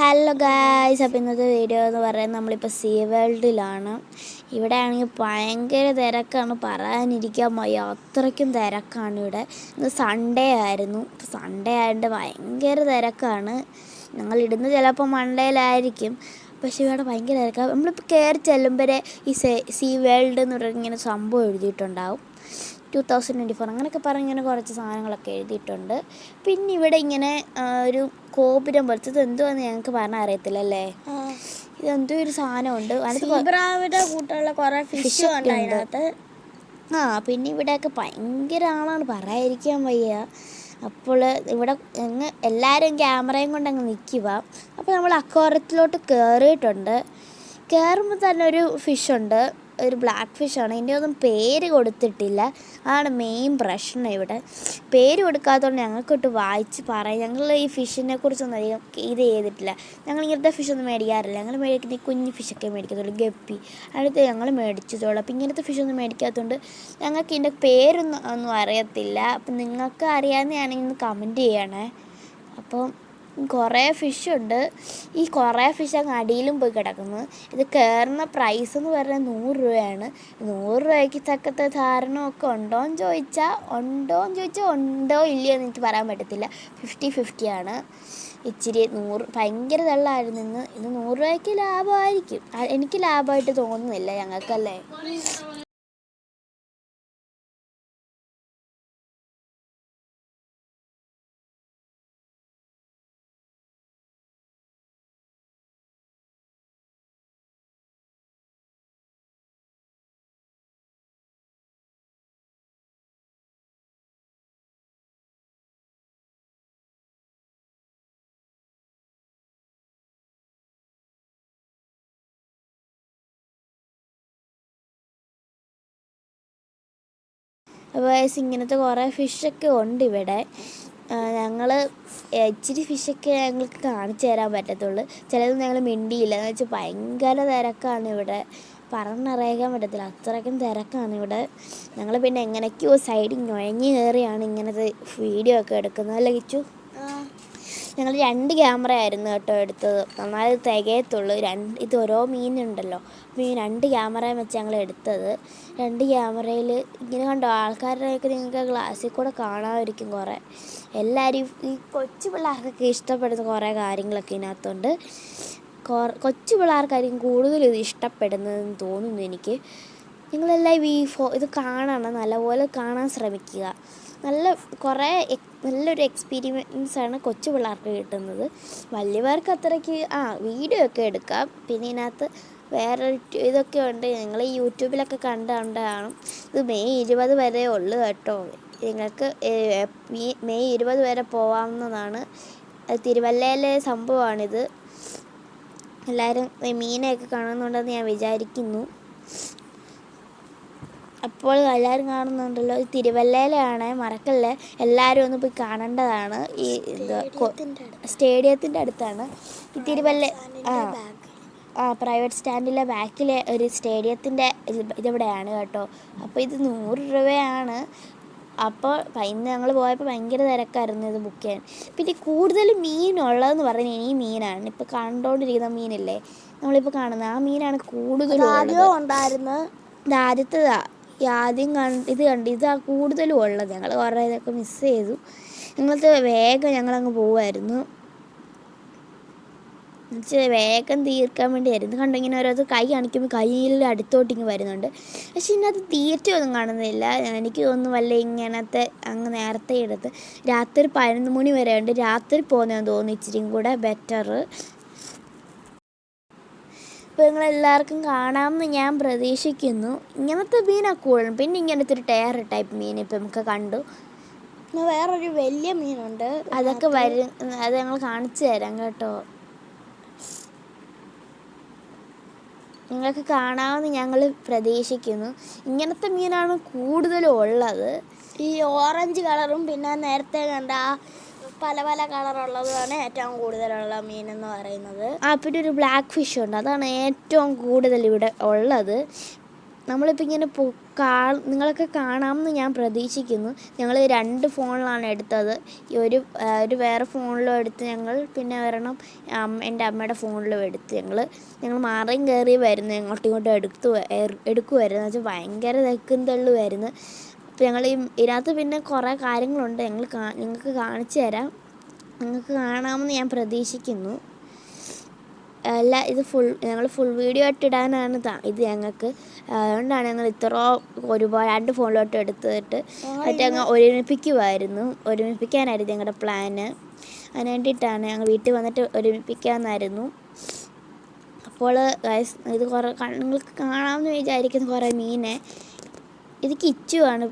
Hello guys, അപ്പോൾ ഇന്നത്തെ video എന്ന് പറയുന്നത് നമ്മളിപ്പോൾ സീ വേൾഡിലാണ്. ഇവിടെ ആണെങ്കിൽ ഭയങ്കര തിരക്കാണ്, പറയാനിരിക്കാൻ വയ്യ, അത്രയ്ക്കും തിരക്കാണ് ഇവിടെ. ഇന്ന് സൺഡേ ആയിരുന്നു. സൺഡേ ആയതുകൊണ്ട് ഭയങ്കര തിരക്കാണ്. ഞങ്ങളിടുന്നത് ചിലപ്പോൾ മൺഡേയിലായിരിക്കും, പക്ഷേ ഇവിടെ ഭയങ്കര തിരക്കാണ്. നമ്മളിപ്പോൾ കയറി ചെല്ലുമ്പോഴേ ഈ സീ വേൾഡ് എന്ന് പറഞ്ഞ ഇങ്ങനെ സംഭവം എഴുതിയിട്ടുണ്ടാവും. 2024 അങ്ങനെയൊക്കെ പറഞ്ഞ് ഇങ്ങനെ കുറച്ച് സാധനങ്ങളൊക്കെ എഴുതിയിട്ടുണ്ട്. പിന്നെ ഇവിടെ ഇങ്ങനെ ഒരു ഗോപുരം പോലത്തെ ഇത് എന്തുവാന്ന് ഞങ്ങൾക്ക് പറഞ്ഞാൽ അറിയത്തില്ലല്ലേ. ഇതെന്തോ ഒരു സാധനമുണ്ട്, കൂട്ടുള്ള കുറേ ഫിഷ് ഉണ്ട്. പിന്നെ ഇവിടെയൊക്കെ ഭയങ്കര ആളാണ്, പറയാതിരിക്കാൻ വയ്യ. അപ്പോൾ ഇവിടെ എല്ലാവരും ക്യാമറയും കൊണ്ട് അങ്ങ് നിൽക്കുക. അപ്പോൾ നമ്മൾ അക്വാറിയത്തിലോട്ട് കയറിയിട്ടുണ്ട്. കയറുമ്പോൾ തന്നെ ഒരു ഫിഷുണ്ട്, ഒരു ബ്ലാക്ക് ഫിഷാണ്. ഇതിൻ്റെ ഒന്നും പേര് കൊടുത്തിട്ടില്ല, അതാണ് മെയിൻ പ്രശ്നം. ഇവിടെ പേര് കൊടുക്കാത്തതുകൊണ്ട് ഞങ്ങൾക്കൊട്ട് വായിച്ച് പറയാം. ഞങ്ങൾ ഈ ഫിഷിനെ കുറിച്ചൊന്നും അധികം ഇത് ചെയ്തിട്ടില്ല. ഞങ്ങൾ ഇങ്ങനത്തെ ഫിഷൊന്നും മേടിക്കാറില്ല. ഞങ്ങൾ മേടിക്കുന്ന ഈ കുഞ്ഞു ഫിഷൊക്കെ മേടിക്കത്തുള്ളൂ, ഗപ്പി. അടുത്ത് ഞങ്ങൾ മേടിച്ചതുള്ളൂ. അപ്പോൾ ഇങ്ങനത്തെ ഫിഷൊന്നും മേടിക്കാത്തതുകൊണ്ട് ഞങ്ങൾക്ക് ഇതിൻ്റെ പേരൊന്നും അറിയത്തില്ല. അപ്പം നിങ്ങൾക്ക് അറിയാവുന്നതാണെങ്കിൽ ഒന്ന് കമൻറ്റ് ചെയ്യണേ. അപ്പം കുറേ ഫിഷുണ്ട്. ഈ കുറേ ഫിഷ് അങ്ങ് അടിയിലും പോയി കിടക്കുന്നു. ഇത് കയറുന്ന പ്രൈസ് എന്ന് പറഞ്ഞാൽ 100 രൂപയാണ്. 100 രൂപയ്ക്ക് തക്കത്തെ ധാരണമൊക്കെ ഉണ്ടോയെന്ന് ചോദിച്ചാൽ ഉണ്ടോ ഇല്ലയോ എന്ന് എനിക്ക് പറയാൻ പറ്റത്തില്ല. 50-50 ആണ്. ഇച്ചിരി 100 ഭയങ്കര തള്ളായിരുന്നു. ഇത് 100 രൂപയ്ക്ക് ലാഭമായിരിക്കും. എനിക്ക് ലാഭമായിട്ട് തോന്നുന്നില്ല, ഞങ്ങൾക്കല്ലേ. അപ്പോൾ ഇങ്ങനത്തെ കുറേ ഫിഷൊക്കെ ഉണ്ട് ഇവിടെ. ഞങ്ങൾ ഇച്ചിരി ഫിഷൊക്കെ ഞങ്ങൾക്ക് കാണിച്ചു തരാൻ പറ്റത്തുള്ളൂ. ചിലത് ഞങ്ങൾ മിണ്ടിയില്ല, എന്ന് വെച്ചാൽ ഭയങ്കര തിരക്കാണ് ഇവിടെ, പറഞ്ഞറിയിക്കാൻ പറ്റത്തില്ല, അത്രയ്ക്കും തിരക്കാണ് ഇവിടെ. ഞങ്ങൾ പിന്നെ എങ്ങനെയൊക്കെയോ സൈഡിൽ നുഴഞ്ഞ് കയറിയാണ് ഇങ്ങനത്തെ വീഡിയോ ഒക്കെ എടുക്കുന്നത്, അല്ലേ കിച്ചു? ഞങ്ങൾ 2 ക്യാമറ ആയിരുന്നു കേട്ടോ എടുത്തത്, നന്നായി തികയത്തുള്ളൂ. ഇത് ഓരോ മീനുണ്ടല്ലോ, അപ്പോൾ ഈ 2 ക്യാമറയും വെച്ച് ഞങ്ങൾ എടുത്തത്. 2 ക്യാമറയിൽ ഇങ്ങനെ കണ്ടോ, ആൾക്കാരുടെയൊക്കെ നിങ്ങൾക്ക് ഗ്ലാസ്സിൽ കൂടെ കാണാമായിരിക്കും കുറേ. എല്ലാവരും ഈ കൊച്ചു പിള്ളേർക്കൊക്കെ ഇഷ്ടപ്പെടുന്ന കുറേ കാര്യങ്ങളൊക്കെ ഇതിനകത്തുണ്ട്. കൊച്ചു പിള്ളേർക്കായിരിക്കും കൂടുതലും ഇത് ഇഷ്ടപ്പെടുന്നതെന്ന് തോന്നുന്നു എനിക്ക്. നിങ്ങളെല്ലാം ഇത് കാണണം, നല്ലപോലെ കാണാൻ ശ്രമിക്കുക. നല്ലൊരു എക്സ്പീരിയൻസാണ് കൊച്ചു പിള്ളേർക്ക് കിട്ടുന്നത്. വലിയവർക്ക് അത്രയ്ക്ക് വീഡിയോ ഒക്കെ എടുക്കാം. പിന്നെ ഇതിനകത്ത് വേറൊരു ഇതൊക്കെ ഉണ്ട്, ഞങ്ങൾ ഈ യൂട്യൂബിലൊക്കെ കണ്ടാണ്. ഇത് മെയ് 20 വരെ ഉള്ളു കേട്ടോ. നിങ്ങൾക്ക് മെയ് 20 വരെ പോകാവുന്നതാണ്. തിരുവല്ലയിലെ സംഭവമാണിത്. എല്ലാവരും മീനെയൊക്കെ കാണുന്നുണ്ടെന്ന് ഞാൻ വിചാരിക്കുന്നു. അപ്പോൾ എല്ലാവരും കാണുന്നുണ്ടല്ലോ, ഈ തിരുവല്ലയിലാണ്, മറക്കല്ലേ, എല്ലാവരും ഒന്ന് പോയി കാണേണ്ടതാണ്. ഈ സ്റ്റേഡിയത്തിൻ്റെ അടുത്താണ് ഈ തിരുവല്ല. പ്രൈവറ്റ് സ്റ്റാൻഡിലെ ബാക്കിലെ ഒരു സ്റ്റേഡിയത്തിൻ്റെ ഇതിവിടെയാണ് കേട്ടോ. അപ്പോൾ ഇത് 100 രൂപയാണ്. അപ്പോൾ ഇന്ന് ഞങ്ങൾ പോയപ്പോൾ ഭയങ്കര തിരക്കായിരുന്നു ഇത് ബുക്ക് ചെയ്യാൻ. പിന്നെ കൂടുതൽ മീനുള്ളതെന്ന് പറഞ്ഞാൽ ഈ മീനാണ്. ഇപ്പോൾ കണ്ടുകൊണ്ടിരിക്കുന്ന മീനില്ലേ, നമ്മളിപ്പോൾ കാണുന്നത് ആ മീനാണ് കൂടുതലും ഉണ്ടായിരുന്നു. ഇത് ആദ്യത്തേതാണ്. ആദ്യം ഇതാ കൂടുതലും ഉള്ളത്. ഞങ്ങൾ കുറേ ഇതൊക്കെ മിസ് ചെയ്തു. ഞങ്ങൾക്ക് വേഗം ഞങ്ങളങ്ങ് പോവുമായിരുന്നു, വേഗം തീർക്കാൻ വേണ്ടിയായിരുന്നു. കണ്ടോ, ഇങ്ങനെ ഓരോരുത്തർ കൈ കാണിക്കുമ്പോൾ കയ്യിൽ അടുത്തോട്ടിങ്ങ് വരുന്നുണ്ട്. പക്ഷെ ഇതിനകത്ത് തീറ്റയൊന്നും കാണുന്നില്ല. എനിക്ക് തോന്നുന്നു വല്ല ഇങ്ങനത്തെ അങ്ങ് നേരത്തെ എടുത്ത് രാത്രി 11 മണി വരെ ഉണ്ട്. രാത്രി പോകുന്നതെന്ന് തോന്നുന്നു ഇച്ചിരിയും കൂടെ ബെറ്റർ. ഇപ്പോൾ നിങ്ങളെല്ലാവർക്കും കാണാമെന്ന് ഞാൻ പ്രതീക്ഷിക്കുന്നു. ഇങ്ങനത്തെ മീനൊക്കെ കൂടുതലും. പിന്നെ ഇങ്ങനത്തെ ഒരു ടയർ ടൈപ്പ് മീൻ ഇപ്പം നമുക്ക് കണ്ടു. വേറൊരു വലിയ മീനുണ്ട്, അതൊക്കെ അത് ഞങ്ങൾ കാണിച്ചു തരാം കേട്ടോ. നിങ്ങൾക്ക് കാണാമെന്ന് ഞങ്ങൾ പ്രതീക്ഷിക്കുന്നു. ഇങ്ങനത്തെ മീനാണ് കൂടുതലും ഉള്ളത്. ഈ ഓറഞ്ച് കളറും പിന്നെ നേരത്തെ കണ്ട പല പല കളറുള്ളതാണ് ഏറ്റവും കൂടുതലുള്ള മീനെന്ന് പറയുന്നത്. പിന്നെ ഒരു ബ്ലാക്ക് ഫിഷ് ഉണ്ട്, അതാണ് ഏറ്റവും കൂടുതൽ ഇവിടെ ഉള്ളത്. നമ്മളിപ്പോൾ ഇങ്ങനെ നിങ്ങളൊക്കെ കാണാമെന്ന് ഞാൻ പ്രതീക്ഷിക്കുന്നു. ഞങ്ങൾ 2 ഫോണിലാണ് എടുത്തത്. ഒരു വേറെ ഫോണിലും എടുത്ത് ഞങ്ങൾ, പിന്നെ ഒരെണ്ണം എൻ്റെ അമ്മയുടെ ഫോണിലും എടുത്ത് ഞങ്ങൾ മാറിയും കയറി വരുന്നു, അങ്ങോട്ടും ഇങ്ങോട്ടും എടുക്കുമായിരുന്നു. എന്ന് വെച്ചാൽ ഭയങ്കര തെക്കും തള്ളുമായിരുന്നു. അപ്പോൾ ഇതിനകത്ത് പിന്നെ കുറേ കാര്യങ്ങളുണ്ട്, നിങ്ങൾക്ക് കാണിച്ചു തരാം. നിങ്ങൾക്ക് കാണാമെന്ന് ഞാൻ പ്രതീക്ഷിക്കുന്നു. ഇത് ഞങ്ങൾ ഫുൾ വീഡിയോ ആയിട്ട് ഇടാനാണ് ഇത് ഞങ്ങൾക്ക്. അതുകൊണ്ടാണ് ഞങ്ങൾ ഒരുപാട് 2 ഫോണിലോട്ട് എടുത്തിട്ട് മറ്റേ അങ്ങ് ഒരുമിപ്പിക്കാനായിരുന്നു ഞങ്ങളുടെ പ്ലാന്. അതിന് വേണ്ടിയിട്ടാണ് ഞങ്ങൾ വീട്ടിൽ വന്നിട്ട് ഒരുമിപ്പിക്കാമെന്നായിരുന്നു. അപ്പോൾ ഇത് നിങ്ങൾക്ക് കാണാമെന്ന് വിചാരിക്കുന്ന കുറേ മീനെ. ഇത് കിച്ചുവാണ്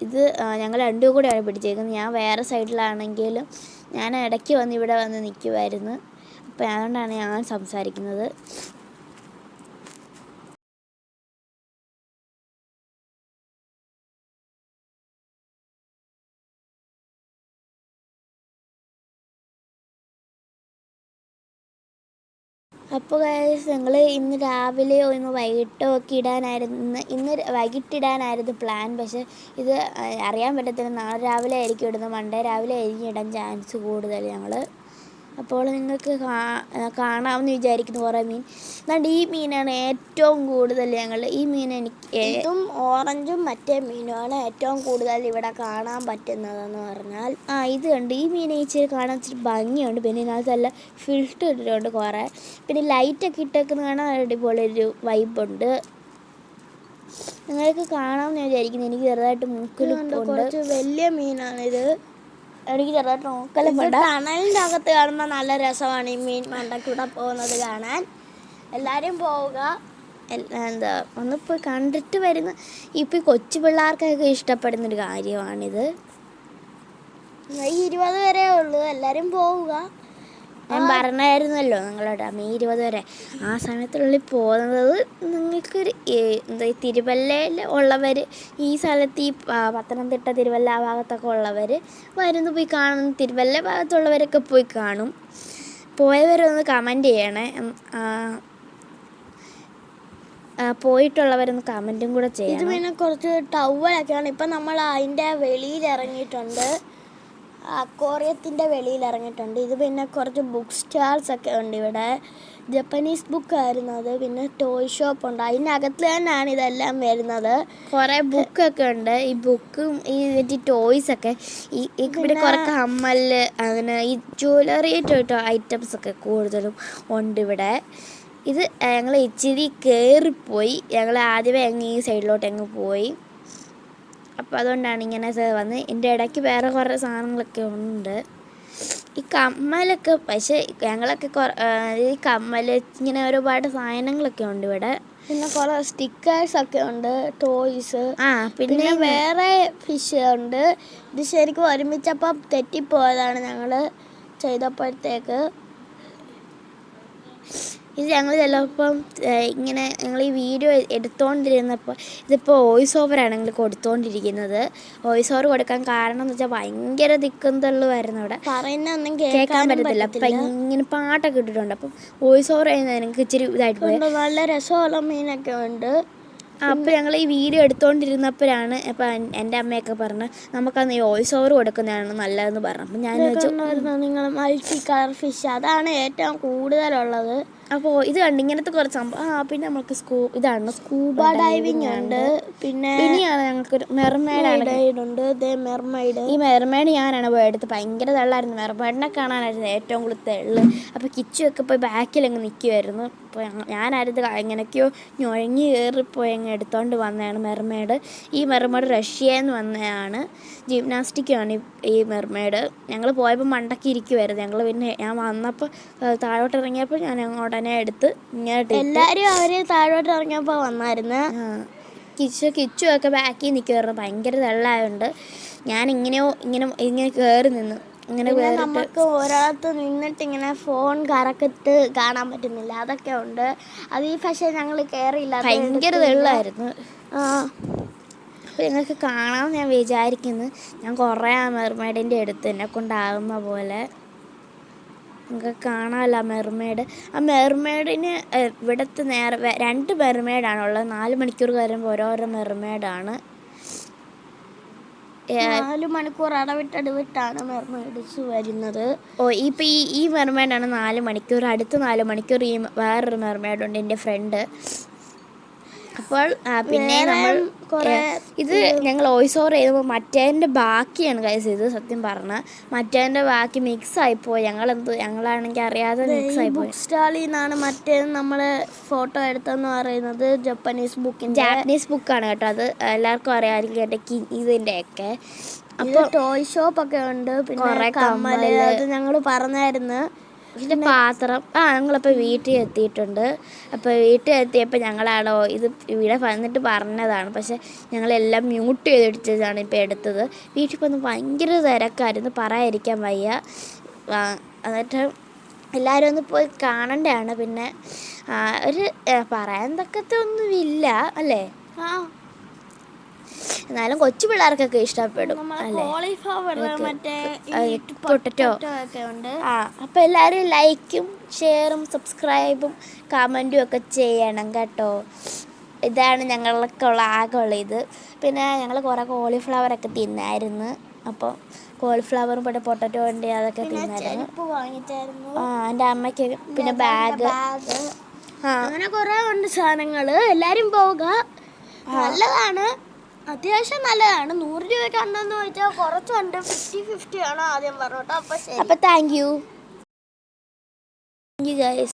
ഇത് ഞങ്ങൾ 2 കൂടെയാണ് പിടിച്ചേക്കുന്നത്. ഞാൻ വേറെ സൈഡിലാണെങ്കിലും ഞാൻ ഇടയ്ക്ക് ഇവിടെ വന്ന് നിൽക്കുമായിരുന്നു. അപ്പോൾ അതുകൊണ്ടാണ് ഞാൻ സംസാരിക്കുന്നത്. അപ്പോൾ ഞങ്ങൾ ഇന്ന് രാവിലെ ഒന്ന് വൈകിട്ടോ ഒക്കെ ഇന്ന് വൈകിട്ടിടാനായിരുന്നു പ്ലാൻ. പക്ഷേ ഇത് അറിയാൻ പറ്റത്തില്ല, നാളെ രാവിലെ ആയിരിക്കും ഇടുന്നത്. മൺഡേ രാവിലെ ആയിരിക്കും ഇടാൻ ചാൻസ് കൂടുതൽ ഞങ്ങൾ. അപ്പോൾ നിങ്ങൾക്ക് കാണാമെന്ന് വിചാരിക്കുന്നു കുറേ മീൻ. അതുകൊണ്ട് ഈ മീനാണ് ഏറ്റവും കൂടുതൽ ഈ മീൻ ഇതും ഓറഞ്ചും മറ്റേ മീനുമാണ് ഏറ്റവും കൂടുതൽ ഇവിടെ കാണാൻ പറ്റുന്നതെന്ന് പറഞ്ഞാൽ. ഇത് കണ്ട് ഈ മീൻ ഇച്ചിരി കാണാൻ ഇച്ചിരി ഭംഗിയുണ്ട്. പിന്നെ ഇതിനകത്തല്ല ഫിൽറ്റർ ഇട്ടിട്ടുണ്ട് കുറേ. പിന്നെ ലൈറ്റൊക്കെ ഇട്ടേക്കുന്ന കാണാൻ അടിപൊളിയൊരു വൈബുണ്ട്. നിങ്ങൾക്ക് കാണാമെന്ന് വിചാരിക്കുന്നു. എനിക്ക് ചെറുതായിട്ട് മൂക്കിലുണ്ട്. കുറച്ച് വലിയ മീനാണിത്. എനിക്ക് ചെറുതായിട്ട് നോക്കലുണ്ട്. ടണലിൻ്റെ അകത്ത് കാണുമ്പോൾ നല്ല രസമാണ് ഈ മീൻ മണ്ടക്കൂടെ പോകുന്നത് കാണാൻ. എല്ലാവരും പോവുക, ഒന്ന് പോയി കണ്ടിട്ട് വരുന്ന. ഇപ്പം ഈ കൊച്ചു പിള്ളേർക്കൊക്കെ ഇഷ്ടപ്പെടുന്നൊരു കാര്യമാണിത്. 20 വരെ ഉള്ളൂ, എല്ലാവരും പോവുക. ഞാൻ പറഞ്ഞായിരുന്നല്ലോ നിങ്ങളോട്, മെയ് 20 വരെ. ആ സമയത്തിനുള്ളിൽ പോകുന്നത് നിങ്ങൾക്കൊരു തിരുവല്ലയിൽ ഉള്ളവർ, ഈ സ്ഥലത്ത് ഈ പത്തനംതിട്ട തിരുവല്ല ആ ഭാഗത്തൊക്കെ ഉള്ളവർ പോയി കാണും. തിരുവല്ല ഭാഗത്തുള്ളവരൊക്കെ പോയി കാണും. പോയവരൊന്ന് കമൻറ്റ് ചെയ്യണേ. പോയിട്ടുള്ളവരൊന്ന് കമൻറ്റും കൂടെ ചെയ്യണം. ഇത് പിന്നെ കുറച്ച് ടവലൊക്കെയാണ്. ഇപ്പം നമ്മൾ അതിൻ്റെ വെളിയിൽ ഇറങ്ങിയിട്ടുണ്ട്, അക്വേറിയത്തിൻ്റെ വെളിയിൽ ഇറങ്ങിയിട്ടുണ്ട്. ഇത് പിന്നെ കുറച്ച് ബുക്ക് സ്റ്റാൾസ് ഒക്കെ ഉണ്ട് ഇവിടെ. ജപ്പനീസ് ബുക്കായിരുന്നു അത്. പിന്നെ ടോയ് ഷോപ്പ് ഉണ്ട്, അതിനകത്ത് തന്നെയാണ് ഇതെല്ലാം വരുന്നത്. കുറേ ബുക്കൊക്കെ ഉണ്ട്. ഈ ബുക്കും ഈ ടോയ്സൊക്കെ ഇവിടെ കുറേ കമ്മല്, അങ്ങനെ ഈ ജ്വല്ലറി ഐറ്റംസ് ഒക്കെ കൂടുതലും ഉണ്ട് ഇവിടെ. ഇത് ഞങ്ങൾ ഇച്ചിരി കയറിപ്പോയി. ഞങ്ങൾ ആദ്യമേ ഈ സൈഡിലോട്ട് പോയി. അപ്പോൾ അതുകൊണ്ടാണ് ഇങ്ങനെ വന്ന്. എൻ്റെ ഇടയ്ക്ക് വേറെ കുറേ സാധനങ്ങളൊക്കെ ഉണ്ട്. ഈ കമ്മലൊക്കെ, പക്ഷേ ഞങ്ങളൊക്കെ ഈ കമ്മൽ ഇങ്ങനെ ഒരുപാട് സാധനങ്ങളൊക്കെ ഉണ്ട് ഇവിടെ. പിന്നെ കുറേ സ്റ്റിക്കേഴ്സൊക്കെ ഉണ്ട്, ടോയ്സ്. പിന്നെ വേറെ ഫിഷ് ഉണ്ട്. ഇത് ശരിക്കും ഒരുമിച്ചപ്പം തെറ്റിപ്പോയതാണ് ഞങ്ങൾ ചെയ്തപ്പോഴത്തേക്ക്. ഇത് ഞങ്ങൾ ചിലപ്പം ഇങ്ങനെ ഞങ്ങൾ ഈ വീഡിയോ എടുത്തുകൊണ്ടിരുന്നപ്പോൾ ഇതിപ്പോൾ വോയിസ് ഓവറാണ് ഞങ്ങൾ കൊടുത്തുകൊണ്ടിരിക്കുന്നത്. വോയിസ് ഓവർ കൊടുക്കാൻ കാരണം എന്ന് വെച്ചാൽ ഭയങ്കര തിക്കും തള്ളുമായിരുന്നു ഇവിടെ, പറയുന്നൊന്നും കേൾക്കാൻ പറ്റത്തില്ല. അപ്പം ഇങ്ങനെ പാട്ടൊക്കെ ഇട്ടിട്ടുണ്ട്. അപ്പം വോയിസ് ഓവർ ചെയ്യുന്നത് എനിക്ക് ഇച്ചിരി ഇതായിട്ട് പോയി. നല്ല രസമുള്ള മീനൊക്കെ ഉണ്ട്. അപ്പോൾ ഞങ്ങൾ ഈ വീഡിയോ എടുത്തുകൊണ്ടിരുന്നപ്പോഴാണ് അപ്പോൾ എൻ്റെ അമ്മയൊക്കെ പറഞ്ഞ് നമുക്കന്ന് വോയിസ് ഓവർ കൊടുക്കുന്നതാണ് നല്ലതെന്ന് പറഞ്ഞു. അപ്പം ഞാൻ വെച്ചു നിങ്ങൾ മൾട്ടി കളർ ഫിഷ് അതാണ് ഏറ്റവും കൂടുതലുള്ളത്. അപ്പോൾ ഇത് കണ്ട് ഇങ്ങനത്തെ കുറച്ച് സംഭവം. പിന്നെ നമുക്ക് ഇതാണ് സ്കൂബ ഡൈവിങ് ഉണ്ട്. പിന്നെ ഇനിയാണ് ഞങ്ങൾക്കൊരു മെർമെയ്ഡ് ഉണ്ട്. മെർമെയ്ഡ്, ഈ മെർമെയ്ഡ് ഞാനാണ് പോയി എടുത്ത്. ഭയങ്കര തള്ളായിരുന്നു. മെർമെയ്ഡിനെ കാണാനായിരുന്നു ഏറ്റവും കൂടുതൽ തെള്ള്. അപ്പോൾ കിച്ചുമൊക്കെ പോയി ബാക്കിൽ അങ്ങ് നിൽക്കുമായിരുന്നു. അപ്പോൾ ഞാനായിരുന്നു എങ്ങനെയൊക്കെയോ ഞൊഴങ്ങി കയറിപ്പോയി അങ്ങ് എടുത്തുകൊണ്ട് വന്നതാണ് മെർമെയ്ഡ്. ഈ മെർമെയ്ഡ് റഷ്യയിൽ നിന്ന് വന്നതാണ്. ജിംനാസ്റ്റിക്കാണ് ഈ മെർമെയ്ഡ്. ഞങ്ങൾ പോയപ്പോൾ മണ്ടക്കി ഇരിക്കുമായിരുന്നു. പിന്നെ ഞാൻ വന്നപ്പോൾ താഴോട്ട് ഇറങ്ങിയപ്പോൾ ഞാൻ ഉടനെ എടുത്ത് ഇങ്ങനെ എല്ലാവരും അവർ താഴോട്ട് ഇറങ്ങിയപ്പോൾ വന്നായിരുന്നു. കിച്ചുമൊക്കെ ബാക്കിൽ നിൽക്കുമായിരുന്നു. ഭയങ്കര വെള്ളമായതുകൊണ്ട് ഞാൻ ഇങ്ങനെ കയറി നിന്നു. നമുക്ക് ഒരിടത്ത് നിന്നിട്ട് ഇങ്ങനെ ഫോൺ കറക്കിട്ട് കാണാൻ പറ്റുന്നില്ല, അതൊക്കെ ഉണ്ട്. അത് പക്ഷേ ഞങ്ങൾ കയറിയില്ല, ഭയങ്കര വെള്ളമായിരുന്നു. അപ്പോൾ നിങ്ങൾക്ക് കാണാമെന്ന് ഞാൻ വിചാരിക്കുന്നു. ഞാൻ കുറേ മെർമെയ്ഡിൻ്റെ അടുത്ത് എന്നെ കൊണ്ടാകുന്ന പോലെ. നമുക്ക് കാണാമല്ലോ ആ മെർമെയ്ഡ്. ആ മെർമെയ്ഡിന് ഇവിടുത്തെ നേരെ 2 മെർമെയ്ഡാണുള്ളത്. 4 മണിക്കൂർ കഴിയുമ്പോൾ ഓരോരോ മെർമെയ്ഡാണ്. 4 മണിക്കൂർ ഇടവിട്ടാണ് മെർമെയ്ഡ്സ് വരുന്നത്. ഇപ്പം ഈ മെർമെയ്ഡാണ് 4 മണിക്കൂർ. അടുത്ത 4 മണിക്കൂർ ഈ വേറൊരു മെർമെയ്ഡുണ്ട്, എൻ്റെ ഫ്രണ്ട്. അപ്പോൾ പിന്നെ നമ്മൾ ഇത് ഞങ്ങൾ വോയിസ് ഓവർ ചെയ്തപ്പോൾ മറ്റേതിൻ്റെ ബാക്കിയാണ് ഗൈസ്. ഇത് സത്യം പറഞ്ഞാൽ മറ്റേതിൻ്റെ ബാക്കി മിക്സ് ആയിപ്പോയി. ഞങ്ങളാണെങ്കിൽ അറിയാതെ മിക്സ് ആയിപ്പോയി. ബുക്ക് സ്റ്റാളിൽ നിന്നാണ് മറ്റേത് നമ്മൾ ഫോട്ടോ എടുത്തെന്ന് പറയുന്നത്. ജാപ്പനീസ് ബുക്കാണ് കേട്ടോ. അത് എല്ലാവർക്കും അറിയാമായിരിക്കും എൻ്റെ ഇതിൻ്റെയൊക്കെ. അപ്പോൾ ടോയ് ഷോപ്പൊക്കെ ഉണ്ട്. പിന്നെ കമ്മല് അത് ഞങ്ങൾ പറഞ്ഞായിരുന്നു. പിന്നെ പാത്രം ഞങ്ങളിപ്പോൾ വീട്ടിൽ എത്തിയിട്ടുണ്ട്. അപ്പോൾ വീട്ടിൽ എത്തിയപ്പോൾ ഞങ്ങളാണോ ഇത് ഇവിടെ വന്നിട്ട് പറഞ്ഞതാണ്. പക്ഷേ ഞങ്ങളെല്ലാം മ്യൂട്ട് ചെയ്തിട്ടാണ് ഇപ്പോൾ എടുത്തത്. വീട്ടിൽ പോന്ന് ഭയങ്കര തിരക്കായിരുന്നു, പറയാതിരിക്കാൻ വയ്യ. എന്നിട്ട് എല്ലാവരും ഒന്ന് പോയി കാണേണ്ടതാണ്. പിന്നെ ഒരു പറയാൻ തക്കത്തെ ഒന്നുമില്ല അല്ലേ. എന്നാലും കൊച്ചു പിള്ളേർക്കൊക്കെ ഇഷ്ടപ്പെടും അല്ലേ. പൊട്ടറ്റോ ഒക്കെ ഉണ്ട്. അപ്പോൾ എല്ലാവരും ലൈക്കും ഷെയറും സബ്സ്ക്രൈബും കമൻറ്റും ഒക്കെ ചെയ്യണം കേട്ടോ. ഇതാണ് ഞങ്ങൾക്കുള്ള ആകെയുള്ള ഇത്. പിന്നെ ഞങ്ങൾ കുറേ കോളിഫ്ലവറൊക്കെ തിന്നായിരുന്നു. അപ്പോൾ കോളിഫ്ലവറും പിന്നെ പൊട്ടറ്റോൻ്റെ അതൊക്കെ തിന്നായിരുന്നു. എൻ്റെ അമ്മയ്ക്ക് പിന്നെ ബാഗ് അങ്ങനെ കുറേ ഉണ്ട് സാധനങ്ങൾ. എല്ലാവരും പോവുക, നല്ലതാണ്, അത്യാവശ്യം നല്ലതാണ്. 100 രൂപയ്ക്ക് ഉണ്ടെന്ന് ചോദിച്ചാൽ കുറച്ചുണ്ട്. 50-50 ആണ് ആദ്യം പറഞ്ഞോട്ടോ. അപ്പോൾ താങ്ക് യു ഗൈസ്.